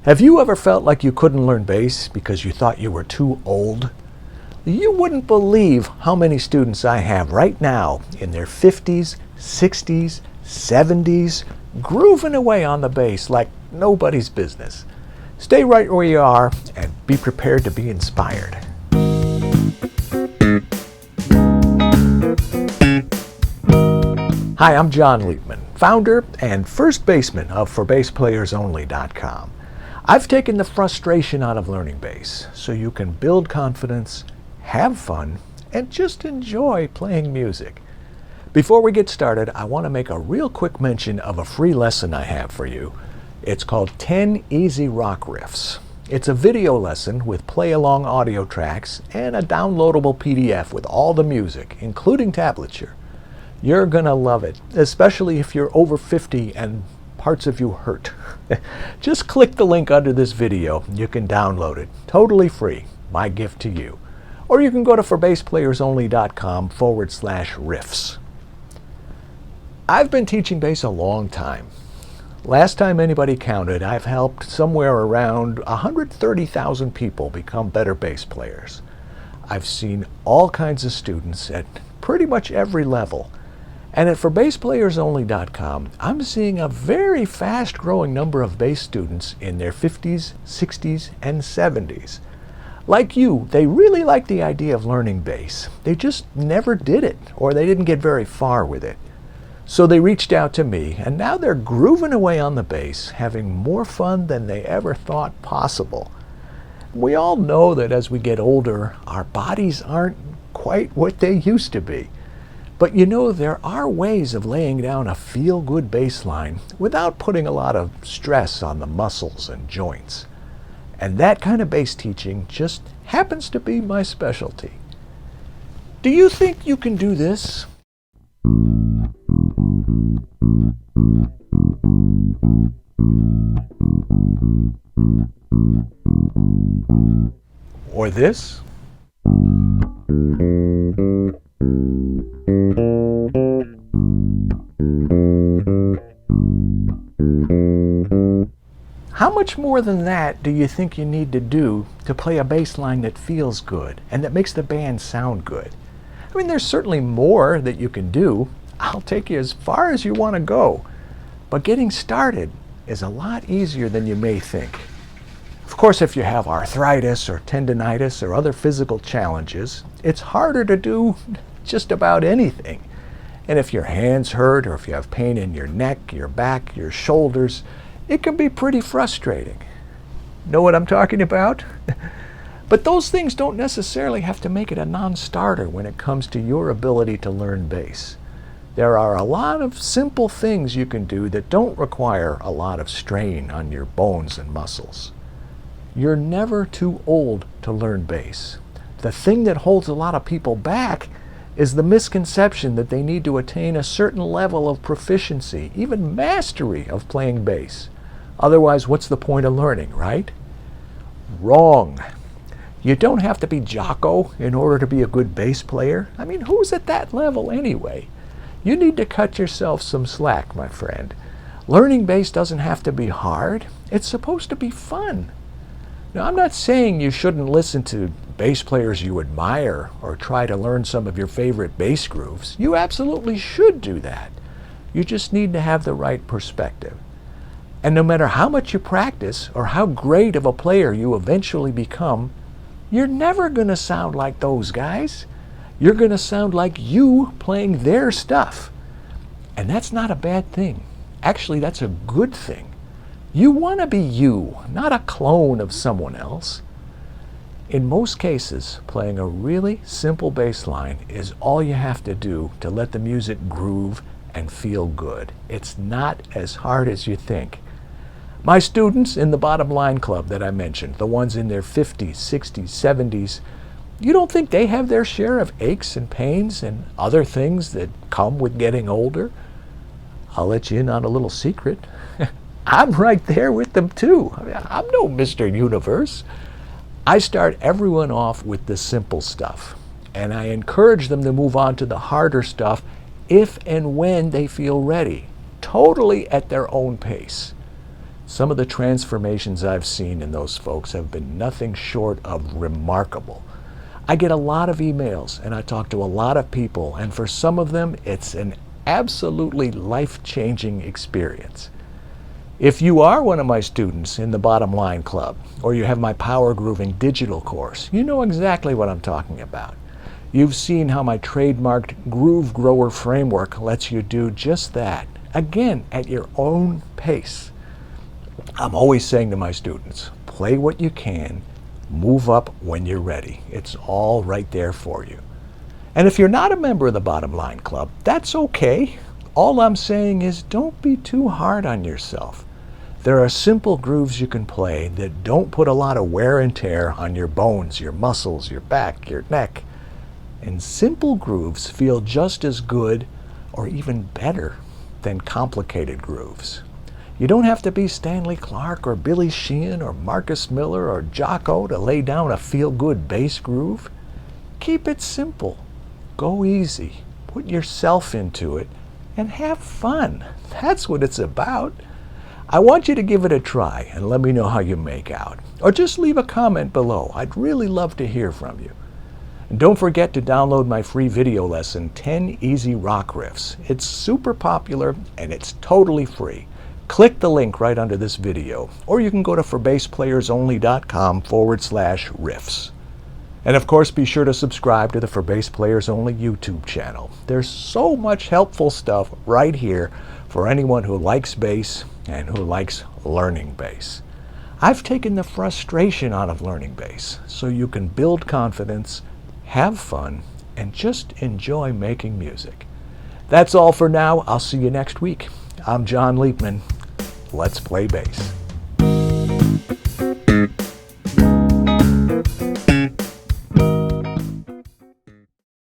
Have you ever felt like you couldn't learn bass because you thought you were too old? You wouldn't believe how many students I have right now in their 50s, 60s, 70s, grooving away on the bass like nobody's business. Stay right where you are and be prepared to be inspired. Hi, I'm John Liebman, founder and first baseman of ForBassPlayersOnly.com. I've taken the frustration out of learning bass so you can build confidence, have fun, and just enjoy playing music. Before we get started, I want to make a real quick mention of a free lesson I have for you. It's called 10 Easy Rock Riffs. It's a video lesson with play-along audio tracks and a downloadable PDF with all the music, including tablature. You're gonna love it, especially if you're over 50 and parts of you hurt. Just click the link under this video. You can download it. Totally free. My gift to you. Or you can go to ForBassPlayersOnly.com/riffs. I've been teaching bass a long time. Last time anybody counted, I've helped somewhere around 130,000 people become better bass players. I've seen all kinds of students at pretty much every level. And at ForBassPlayersOnly.com, I'm seeing a very fast-growing number of bass students in their 50s, 60s, and 70s. Like you, they really like the idea of learning bass. They just never did it, or they didn't get very far with it. So they reached out to me, and now they're grooving away on the bass, having more fun than they ever thought possible. We all know that as we get older, our bodies aren't quite what they used to be. But you know, there are ways of laying down a feel-good bass line without putting a lot of stress on the muscles and joints. And that kind of bass teaching just happens to be my specialty. Do you think you can do this? Or this? How much more than that do you think you need to do to play a bass line that feels good and that makes the band sound good? I mean, there's certainly more that you can do. I'll take you as far as you want to go. But getting started is a lot easier than you may think. Of course, if you have arthritis or tendinitis or other physical challenges, it's harder to do just about anything. And if your hands hurt or if you have pain in your neck, your back, your shoulders, it can be pretty frustrating. Know what I'm talking about? But those things don't necessarily have to make it a non-starter when it comes to your ability to learn bass. There are a lot of simple things you can do that don't require a lot of strain on your bones and muscles. You're never too old to learn bass. The thing that holds a lot of people back is the misconception that they need to attain a certain level of proficiency, even mastery of playing bass. Otherwise, what's the point of learning, right? Wrong. You don't have to be Jocko in order to be a good bass player. I mean, who's at that level anyway? You need to cut yourself some slack, my friend. Learning bass doesn't have to be hard. It's supposed to be fun. Now, I'm not saying you shouldn't listen to bass players you admire or try to learn some of your favorite bass grooves. You absolutely should do that. You just need to have the right perspective. And no matter how much you practice or how great of a player you eventually become, you're never going to sound like those guys. You're going to sound like you playing their stuff. And that's not a bad thing. Actually, that's a good thing. You want to be you, not a clone of someone else. In most cases, playing a really simple bass line is all you have to do to let the music groove and feel good. It's not as hard as you think. My students in the Bottom Line Club that I mentioned, the ones in their 50s, 60s, 70s, you don't think they have their share of aches and pains and other things that come with getting older? I'll let you in on a little secret. I'm right there with them too. I mean, I'm no Mr. Universe. I start everyone off with the simple stuff, and I encourage them to move on to the harder stuff if and when they feel ready, totally at their own pace. Some of the transformations I've seen in those folks have been nothing short of remarkable. I get a lot of emails and I talk to a lot of people, and for some of them it's an absolutely life-changing experience. If you are one of my students in the Bottom Line Club, or you have my Power Grooving digital course, you know exactly what I'm talking about. You've seen how my trademarked Groove Grower framework lets you do just that, again, at your own pace. I'm always saying to my students, play what you can, move up when you're ready. It's all right there for you. And if you're not a member of the Bottom Line Club, that's okay. All I'm saying is don't be too hard on yourself. There are simple grooves you can play that don't put a lot of wear and tear on your bones, your muscles, your back, your neck. And simple grooves feel just as good or even better than complicated grooves. You don't have to be Stanley Clarke or Billy Sheehan or Marcus Miller or Jocko to lay down a feel-good bass groove. Keep it simple. Go easy. Put yourself into it and have fun. That's what it's about. I want you to give it a try and let me know how you make out. Or just leave a comment below. I'd really love to hear from you. And don't forget to download my free video lesson, 10 Easy Rock Riffs. It's super popular and it's totally free. Click the link right under this video, or you can go to ForBassPlayersOnly.com/riffs. And of course, be sure to subscribe to the For Bass Players Only YouTube channel. There's so much helpful stuff right here for anyone who likes bass and who likes learning bass. I've taken the frustration out of learning bass so you can build confidence, have fun, and just enjoy making music. That's all for now. I'll see you next week. I'm John Leapman. Let's play bass.